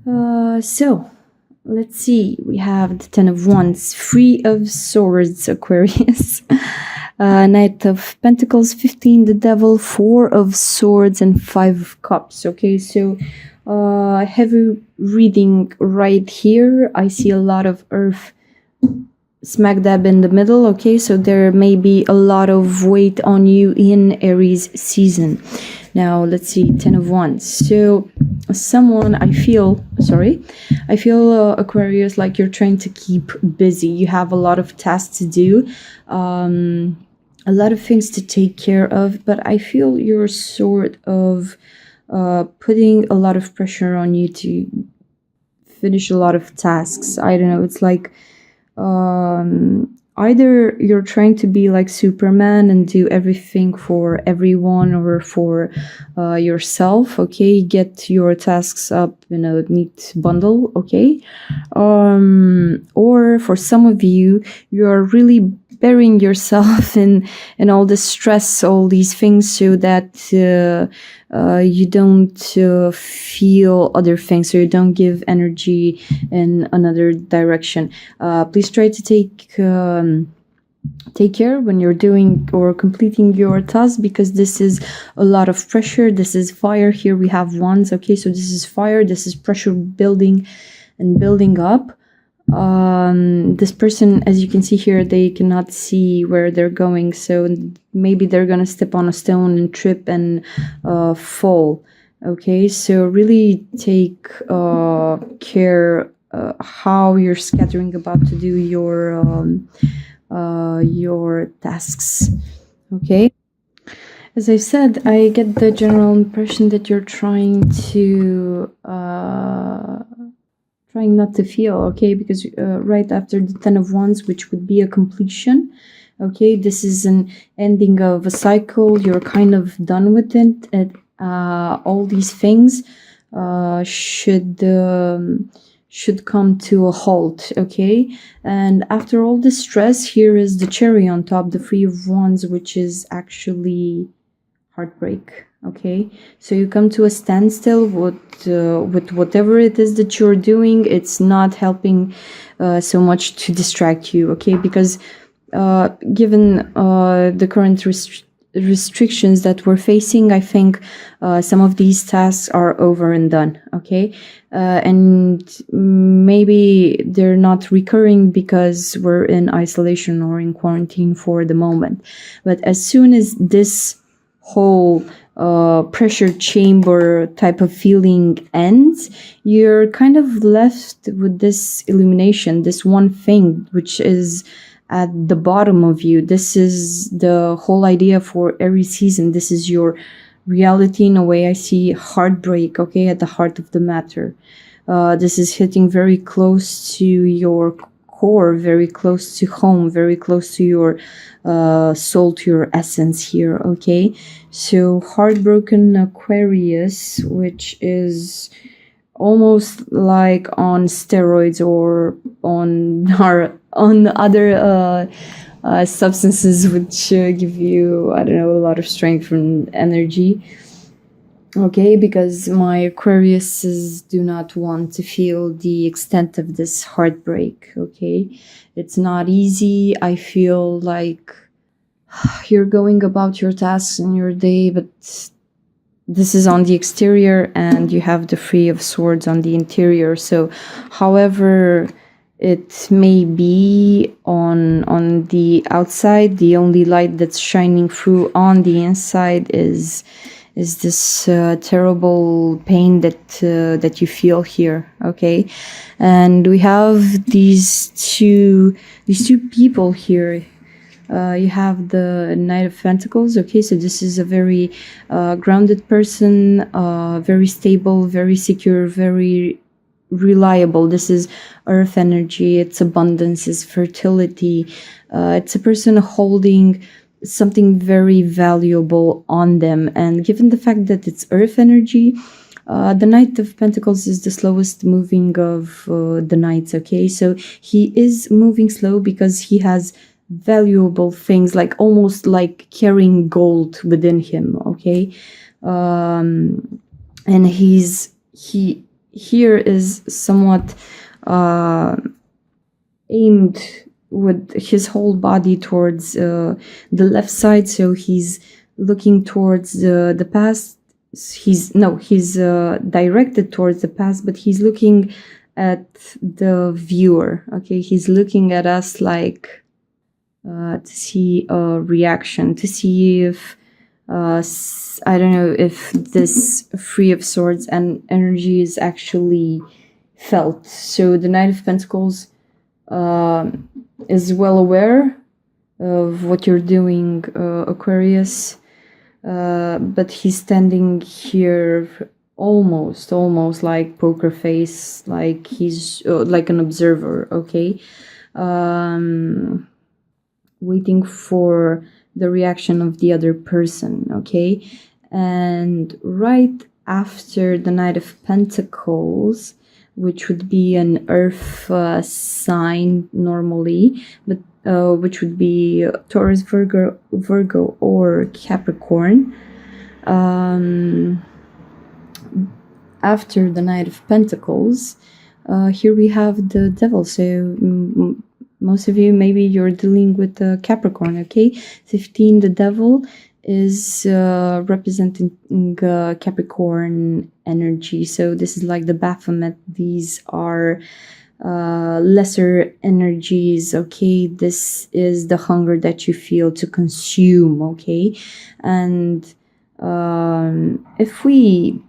So let's see. We have the Ten of Wands, Three of Swords, Aquarius, Knight of Pentacles, 15, the Devil, Four of Swords, and Five of Cups. Okay, so heavy reading right here. I see a lot of earth smack dab in the middle. Okay, so there may be a lot of weight on you in Aries season. Now let's see, Ten of Wands. So someone, I feel Aquarius, like you're trying to keep busy. You have a lot of tasks to do, a lot of things to take care of, but I feel you're sort of putting a lot of pressure on you to finish a lot of tasks. I don't know, it's like either you're trying to be like Superman and do everything for everyone or for yourself, okay, get your tasks up in a neat bundle, okay, or for some of you, you're really burying yourself in all this stress, all these things, so that you don't feel other things, so you don't give energy in another direction. Please try to take care when you're doing or completing your task, because this is a lot of pressure. This is fire. Here we have wands, okay, so this is fire, this is pressure building and building up. This person, as you can see here, they cannot see where they're going, so maybe they're gonna step on a stone and trip and fall. Okay, so really take care how you're scattering about to do your tasks. Okay, as I said, I get the general impression that you're trying not to feel, okay, because right after the Ten of Wands, which would be a completion, okay, this is an ending of a cycle. You're kind of done with it, and all these things should come to a halt, okay. And after all this stress, here is the cherry on top, the Three of Wands, which is actually heartbreak. Okay, so you come to a standstill with whatever it is that you're doing. It's not helping so much to distract you, okay, because given the current restrictions that we're facing, I think some of these tasks are over and done, okay, and maybe they're not recurring because we're in isolation or in quarantine for the moment. But as soon as this whole pressure chamber type of feeling ends, you're kind of left with this illumination, this one thing which is at the bottom of you. This is the whole idea for every season. This is your reality in a way. I see heartbreak, okay, at the heart of the matter. This is hitting very close to your core, very close to home, very close to your soul, to your essence here, okay. So heartbroken Aquarius, which is almost like on steroids or on other substances which give you, I don't know, a lot of strength and energy. Okay, because my Aquariuses do not want to feel the extent of this heartbreak, okay? It's not easy. I feel like you're going about your tasks in your day, but this is on the exterior and you have the Three of Swords on the interior. So however it may be on the outside, the only light that's shining through on the inside is this terrible pain that you feel here, okay. And we have these two people here. You have the Knight of Pentacles, okay, so this is a very grounded person, very stable, very secure, very reliable. This is earth energy, it's abundance, it's fertility. It's a person holding something very valuable on them, and given the fact that it's earth energy, the Knight of Pentacles is the slowest moving of the knights, okay, so he is moving slow because he has valuable things, like almost like carrying gold within him, okay. And he here is somewhat aimed with his whole body towards the left side, so he's looking towards the past. He's directed towards the past, but he's looking at the viewer. Okay, he's looking at us like to see a reaction, to see if I don't know if this Three of Swords and energy is actually felt. So the Knight of Pentacles is well aware of what you're doing, Aquarius, but he's standing here almost like poker face, like he's like an observer, okay, waiting for the reaction of the other person, okay. And right after the Knight of Pentacles, which would be an earth sign normally, but which would be Taurus, Virgo or Capricorn. After the Knight of Pentacles, here we have the Devil. So most of you, maybe you're dealing with Capricorn, okay? 15, the Devil is representing Capricorn energy. So this is like the Baphomet. These are lesser energies, okay? This is the hunger that you feel to consume, okay? And if we,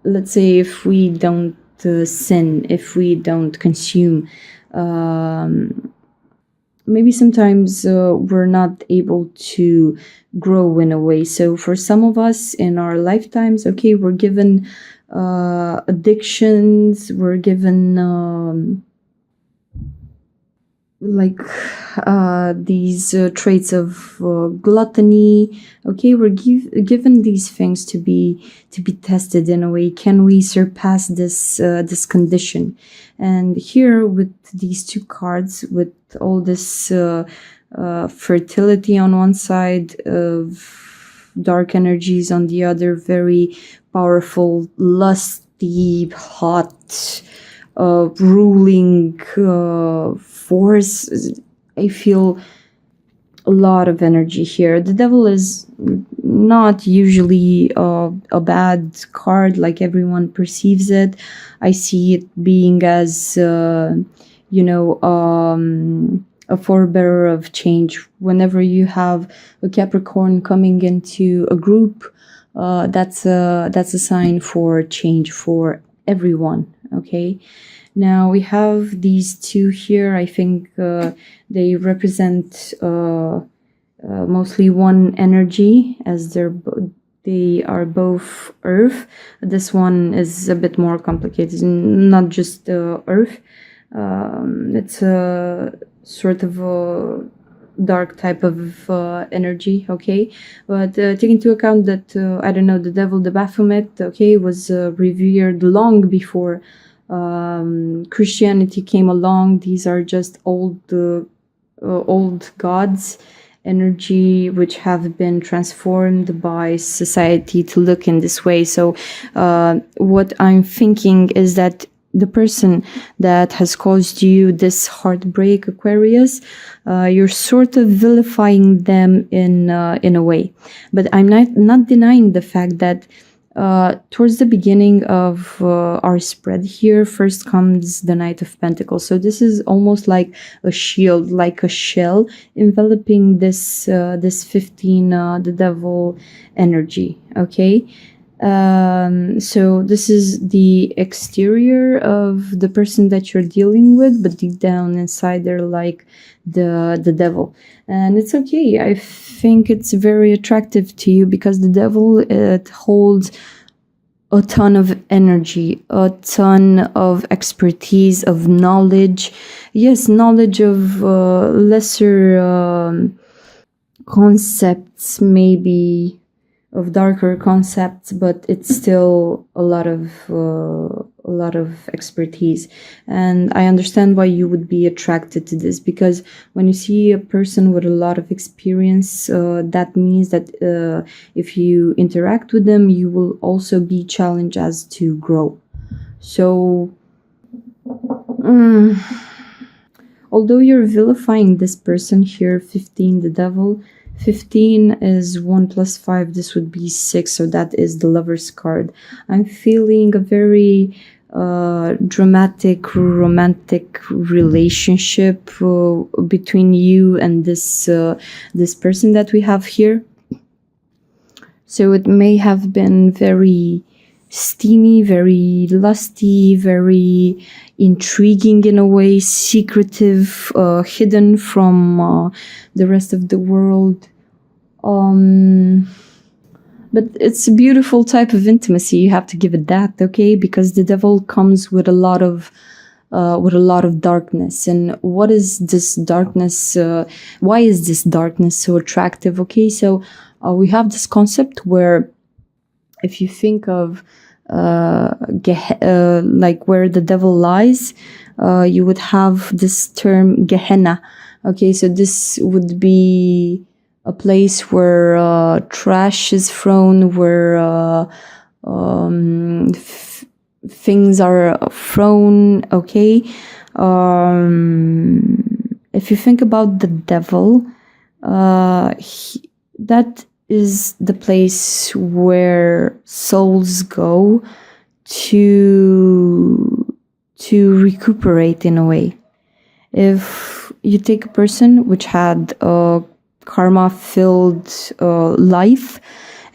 let's say, if we don't sin, if we don't consume, maybe sometimes we're not able to grow in a way. So for some of us in our lifetimes, okay, we're given addictions, we're given these traits of gluttony, okay. We're given these things to be tested in a way. Can we surpass this condition? And here with these two cards, with all this fertility on one side, of dark energies on the other, very powerful, lusty, hot, ruling force, I feel a lot of energy here. The Devil is not usually a bad card like everyone perceives it. I see it being as a forebearer of change. Whenever you have a Capricorn coming into a group, that's a sign for change for everyone, okay. Now we have these two here. I think they represent mostly one energy, as they are both earth. This one is a bit more complicated, not just earth. It's a sort of a dark type of energy, okay. But take into account that I don't know, the Devil, the Baphomet, okay, was revered long before Christianity came along. These are just old gods energy, which have been transformed by society to look in this way. So what I'm thinking is that the person that has caused you this heartbreak, Aquarius, you're sort of vilifying them in a way. But I'm not denying the fact that towards the beginning of our spread here, first comes the Knight of Pentacles. So this is almost like a shield, like a shell enveloping this 15, the Devil energy, okay. So this is the exterior of the person that you're dealing with, but deep down inside they're like the Devil. And it's okay. I think it's very attractive to you because the Devil, it holds a ton of energy, a ton of expertise, of knowledge. Yes, knowledge of lesser concepts, maybe of darker concepts, but it's still a lot of expertise. And I understand why you would be attracted to this, because when you see a person with a lot of experience, that means that if you interact with them, you will also be challenged as to grow. So although you're vilifying this person here, 15, the devil, 15 is 1 plus 5, this would be 6, so that is the Lover's card. I'm feeling a very dramatic, romantic relationship between you and this person that we have here. So it may have been very steamy, very lusty, very intriguing in a way, secretive, hidden from the rest of the world. But it's a beautiful type of intimacy. You have to give it that, okay? Because the devil comes with a lot of darkness. And what is this darkness? Why is this darkness so attractive? Okay, so we have this concept where, if you think of like where the devil lies, you would have this term Gehenna. Okay, so this would be a place where trash is thrown, where things are thrown. Okay, if you think about the devil, that is the place where souls go to recuperate in a way. If you take a person which had a karma-filled life,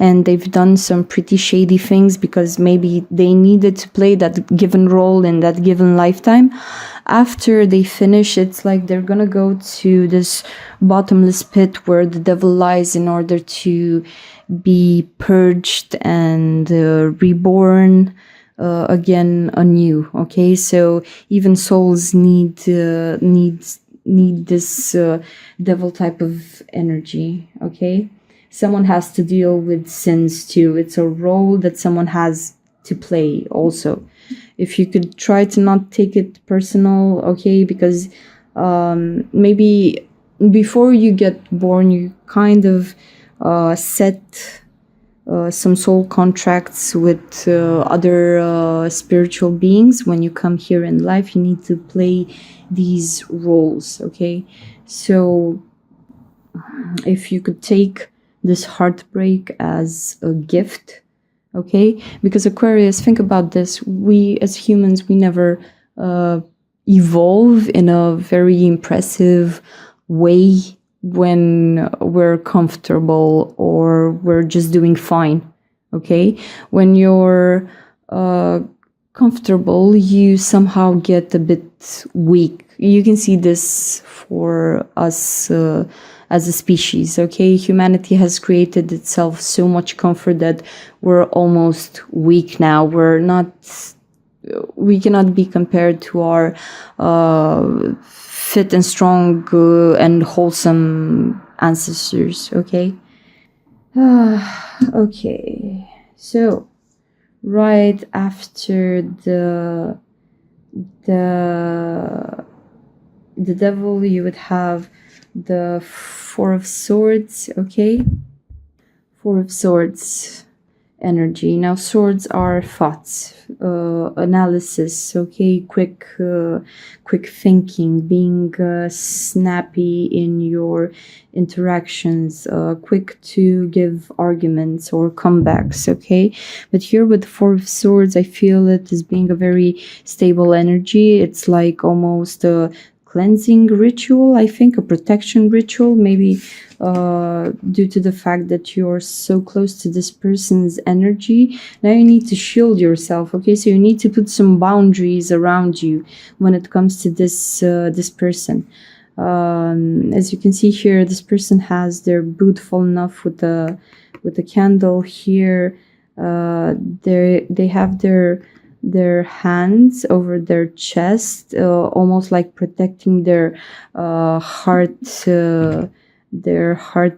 and they've done some pretty shady things because maybe they needed to play that given role in that given lifetime, after they finish, it's like they're gonna go to this bottomless pit where the devil lies in order to be purged and reborn again anew. Okay, so even souls need this devil type of energy. Okay, someone has to deal with sins too. It's a role that someone has to play also. If you could try to not take it personal, okay, because maybe before you get born, you kind of set some soul contracts with other spiritual beings. When you come here in life, you need to play these roles, okay? So if you could take this heartbreak as a gift, okay? Because Aquarius, think about this. We as humans, we never evolve in a very impressive way when we're comfortable or we're just doing fine, okay? When you're comfortable, you somehow get a bit weak. You can see this for us as a species, okay? Humanity has created itself so much comfort that we're almost weak now. We cannot be compared to our fit and strong and wholesome ancestors, okay? Okay, so right after the devil, you would have the Four of Swords, okay? Four of Swords energy. Now, swords are thoughts, analysis, okay? Quick thinking, being snappy in your interactions, quick to give arguments or comebacks, okay? But here with the Four of Swords, I feel it as being a very stable energy. It's like almost a cleansing ritual, I think, a protection ritual, maybe due to the fact that you're so close to this person's energy. Now you need to shield yourself, okay? So you need to put some boundaries around you when it comes to this person. As you can see here, this person has their boot fallen off with the candle here. They have their hands over their chest, almost like protecting their heart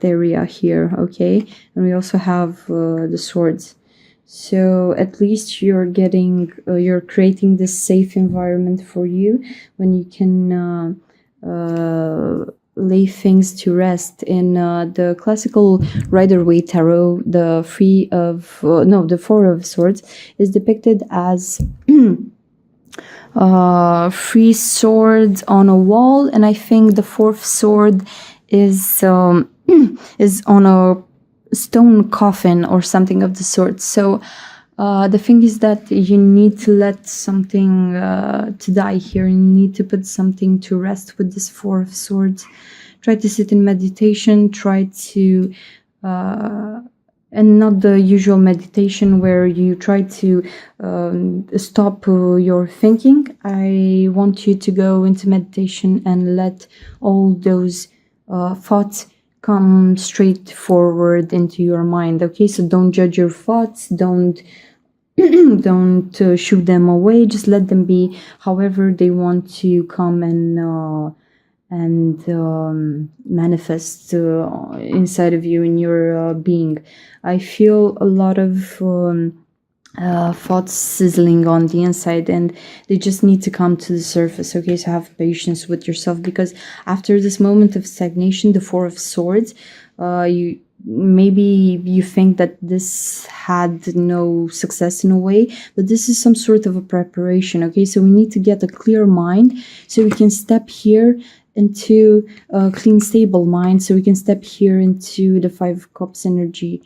area here, okay? And we also have the swords. So at least you're creating this safe environment for you when you can lay things to rest. In the classical Rider-Waite tarot, the Four of Swords is depicted as three swords on a wall, and I think the fourth sword is is on a stone coffin or something of the sort. So the thing is that you need to let something to die here. You need to put something to rest with this four of swords. Try to sit in meditation. Try to and not the usual meditation where you try to stop your thinking. I want you to go into meditation and let all those thoughts come straight forward into your mind. Okay, so don't judge your thoughts. Don't shoo them away. Just let them be however they want to come and manifest inside of you in your being. I feel a lot of thoughts sizzling on the inside, and they just need to come to the surface. Okay, so have patience with yourself, because after this moment of stagnation, the Four of Swords, maybe you think that this had no success in a way, but this is some sort of a preparation. Okay, so we need to get a clear mind so we can step here into a clean, stable mind, so we can step here into the Five of Cups energy.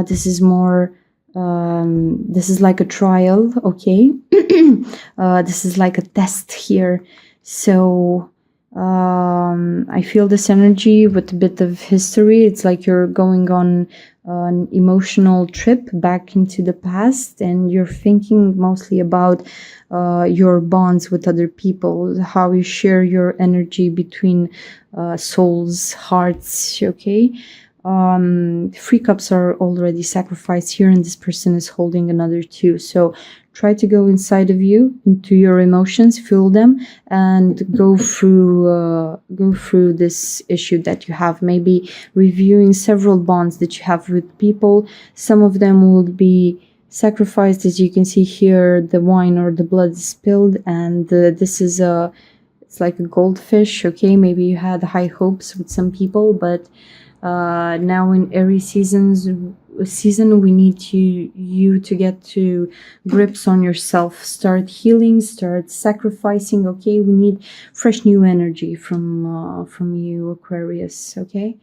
This is more this is like a trial. Okay. This is like a test here. So I feel this energy with a bit of history. It's like you're going on an emotional trip back into the past, and you're thinking mostly about your bonds with other people, how you share your energy between souls, hearts. Okay. Three cups are already sacrificed here, and this person is holding another two. So try to go inside of you, into your emotions, feel them, and go through this issue that you have. Maybe reviewing several bonds that you have with people. Some of them will be sacrificed, as you can see here. The wine or the blood is spilled, and this is it's like a goldfish. Okay, maybe you had high hopes with some people, but now in Aries season, we need you to get to grips on yourself. Start healing, start sacrificing. Okay, we need fresh new energy from you, Aquarius. Okay,